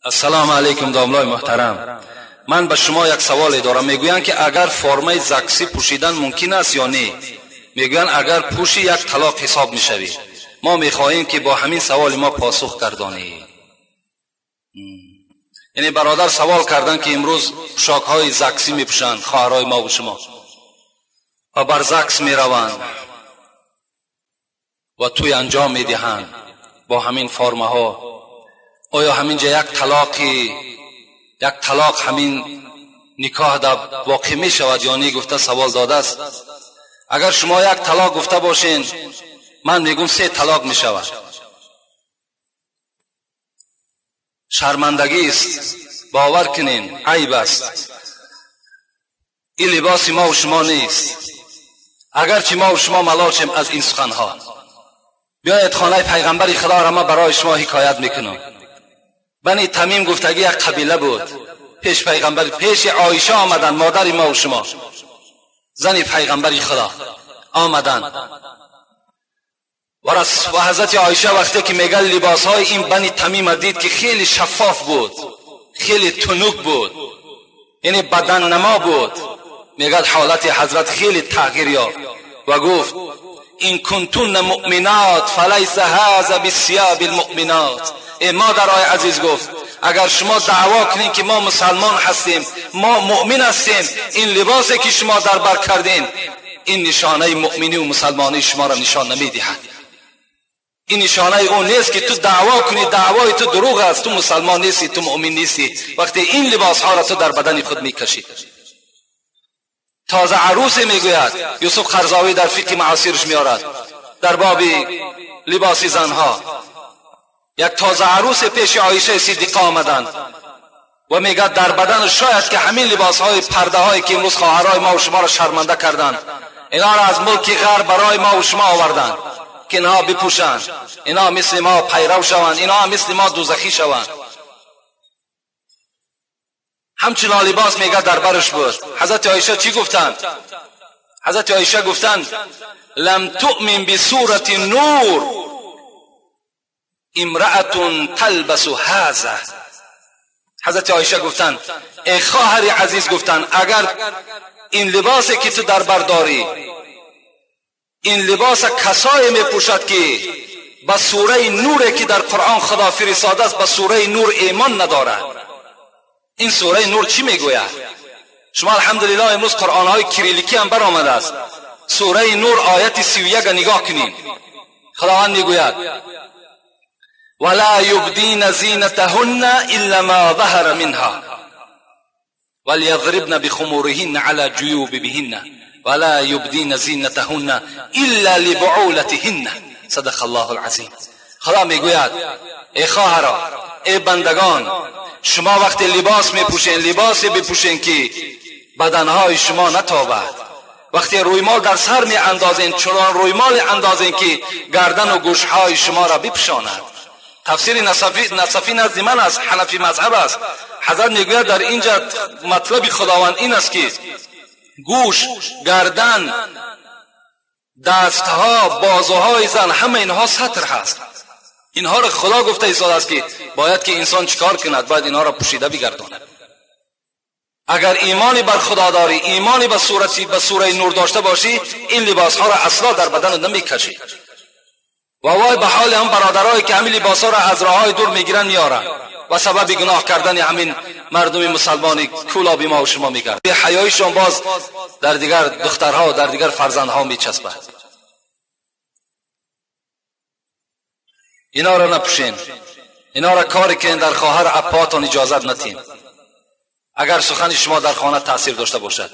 السلام علیکم داملای محترم، من به شما یک سوال دارم. میگویند که اگر فرمه زکسی پوشیدن ممکن است یا نه؟ میگویند اگر پوشی یک طلاق حساب میشوی. ما میخواهیم که با همین سوال ما پاسخ گردانی. یعنی برادر سوال کردن که امروز پوشاک های زکسی میپوشند خواهرای ما و شما و بر زکس میروند و توی انجام میدهند با همین فرمه ها. آیا همینجا یک طلاق همین نکاح در واقع می شود یا نه؟ گفته سوال داده است. اگر شما یک طلاق گفته باشین، من میگم 3 طلاق می شود. شرمندگی است، باور کنین، عیب است. این لباس ما و شما نیست. اگرچه ما و شما ملاشیم از این سخنها. بیایید خانه پیغمبر خدا را ما برای شما حکایت میکنم. بنی تمیم گفتگی یک قبیله بود. پیش پیغمبر، پیش عایشه آمدن، مادر ما و شما، زن پیغمبر خدا آمدن و حضرت عایشه وقتی که میگه لباس های این بنی تمیم دید که خیلی شفاف بود، خیلی تنوک بود، یعنی بدن نما بود. میگه حالت حضرت خیلی تغییر یافت و گفت این کنتون مؤمنات فلیس هذا بالثياب المؤمنات. ای مادرای عزیز، گفت اگر شما دعوا کنین که ما مسلمان هستیم، ما مؤمن هستیم، این لباسی که شما در بر کردین این نشانه مؤمنی و مسلمانی شما را نشان نمیدهد. این نشانه اون نیست که تو دعوا کنی، دعوای تو دروغ است، تو مسلمان نیستی، تو مؤمن نیستی وقتی این لباس ها را تو در بدن خود میکشی. تازه عروسی میگوید یوسف قرضاوی در فقه معاصرش میارد در باب لباس زنها. یک تازه عروس پیش عایشه صدیقه آمدند و میگه در بدن شاید که همین لباس های پرده هایی که امروز خواهرای ما و شما را شرمنده کردند، اینا را از ملک غرب برای ما و شما آوردند که اینها بپوشند، اینا مثل ما پیرو شوند، اینا مثل ما دوزخی شوند. همچنان لباس میگه در برش بود. حضرت عایشه چی گفتند؟ حضرت عایشه گفتند لم تؤمن بصورت نور امرأة تلبس هذا. حضرت عایشه گفتند ای خواهر عزیز، گفتند اگر این لباسی که تو در بر داری، این لباس کسایی می پوشد که به سوره نوری که در قرآن خدا فرستاده است به سوره نور ایمان ندارد. این سوره نور چی میگوید؟ شما الحمدلله امروز قرآن های کریلیکی هم برآمده است. سوره نور آیت 31 نگاه کنین. خداوند میگوید ولا يبدين زينتهن الا ما ظهر منها وليضربن بخمورهن على جيوبهن ولا يبدين زينتهن الا لبعولتهن. صدق الله العظیم. خدا میگوید ای خواهران، ای بندگان، شما وقتی لباس میپوشین، لباسی بپوشین که بدنهای شما نتابد. وقتی رویمال در سر می اندازین، چنان رویمال اندازین که گردن و گوشهای شما را بپوشاند. تفسیر نصفی نزد من است، حنفی مذهب است. حضرت میگوید در اینجا مطلب خداوند این است که گوش، گردن، دستها، بازوهای زن، همه اینها ستر هست. اینها را خدا گفته ایستاده است که باید که انسان چیکار کند؟ باید اینها را پوشیده بگرداند. اگر ایمانی بر خدا داری، ایمانی به سوره نور داشته باشی، این لباس ها را اصلا در بدن نمیکشی. و وای به حال هم برادرایی که همین لباس ها را از راه های دور میگیرن میارن و سبب گناه کردن همین مردم مسلمانی کولابی ما و شما میگرد. به حیایشون باز در دیگر دخترها و در دیگر فرزندها میچسبد. اینا را نپوشین، اینا را کاری که در خواهر اپاتون اجازت نتین اگر سخن شما در خانه تاثیر داشته باشد.